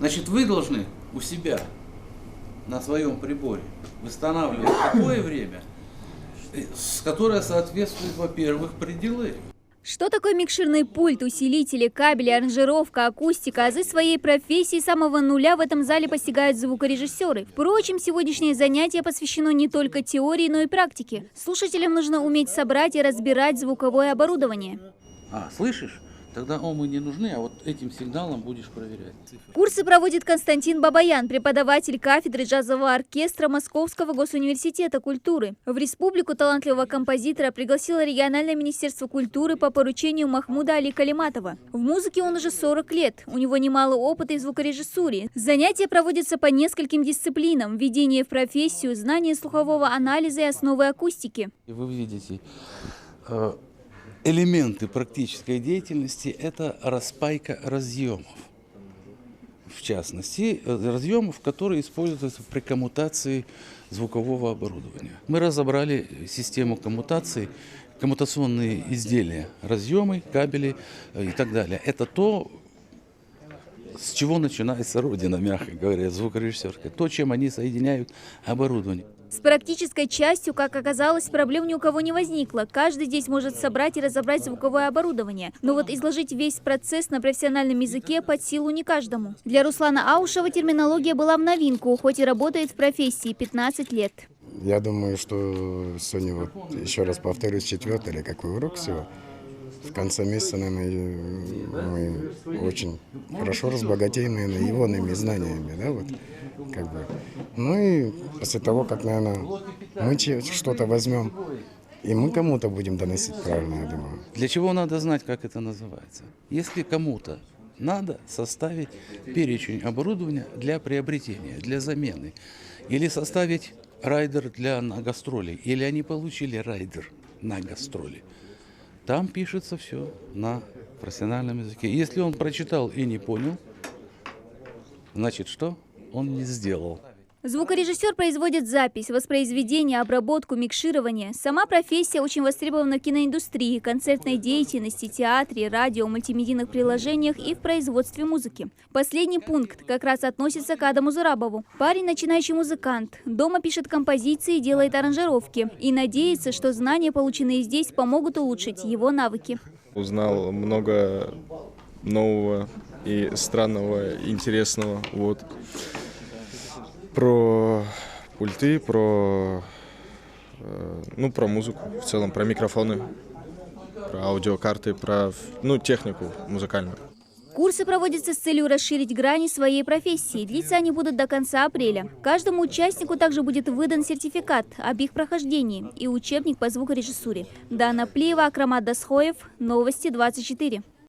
Значит, вы должны у себя на своем приборе восстанавливать такое время, которое соответствует, во-первых, пределы. Что такое микшерный пульт, усилители, кабели, аранжировка, акустика? Азы своей профессии с самого нуля в этом зале постигают звукорежиссеры. Впрочем, сегодняшнее занятие посвящено не только теории, но и практике. Слушателям нужно уметь собрать и разбирать звуковое оборудование. Слышишь? Тогда омы не нужны, а вот этим сигналом будешь проверять. Курсы проводит Константин Бабаян, преподаватель кафедры джазового оркестра Московского госуниверситета культуры. В республику талантливого композитора пригласило региональное министерство культуры по поручению Махмуда Али Калиматова. В музыке он уже 40 лет, у него немало опыта и в звукорежиссуре. Занятия проводятся по нескольким дисциплинам: введение в профессию, знание слухового анализа и основы акустики. Вы видите, элементы практической деятельности – это распайка разъемов. В частности, разъемов, которые используются при коммутации звукового оборудования. Мы разобрали систему коммутации, коммутационные изделия, разъемы, кабели и так далее. Это то, с чего начинается родина, мягко говоря, звукорежиссерская. То, чем они соединяют оборудование. С практической частью, как оказалось, проблем ни у кого не возникло. Каждый здесь может собрать и разобрать звуковое оборудование. Но вот изложить весь процесс на профессиональном языке под силу не каждому. Для Руслана Аушева терминология была в новинку, хоть и работает в профессии 15 лет. Я думаю, что сегодня, вот, еще раз повторюсь, 4-й или какой урок всего. В конце месяца, наверное, мы очень хорошо разбогатеем, наверное, егоными знаниями, да, вот, как бы. Ну и после того, как, наверное, мы что-то возьмем, и мы кому-то будем доносить правильно, я думаю. Для чего надо знать, как это называется? Если кому-то надо составить перечень оборудования для приобретения, для замены, или составить райдер на гастроли, или они получили райдер на гастроли, там пишется все на профессиональном языке. Если он прочитал и не понял, значит, что он не сделал. Звукорежиссер производит запись, воспроизведение, обработку, микширование. Сама профессия очень востребована в киноиндустрии, концертной деятельности, театре, радио, мультимедийных приложениях и в производстве музыки. Последний пункт как раз относится к Адаму Зурабову. Парень начинающий музыкант. Дома пишет композиции, делает аранжировки. И надеется, что знания, полученные здесь, помогут улучшить его навыки. Узнал много нового и странного, интересного. Вот. Про пульты, про музыку в целом, про микрофоны, про аудиокарты, про технику музыкальную. Курсы проводятся с целью расширить грани своей профессии. Длиться они будут до конца апреля. Каждому участнику также будет выдан сертификат об их прохождении и учебник по звукорежиссуре. Дана Плиева, Акрамат Дасхоев, Новости 24.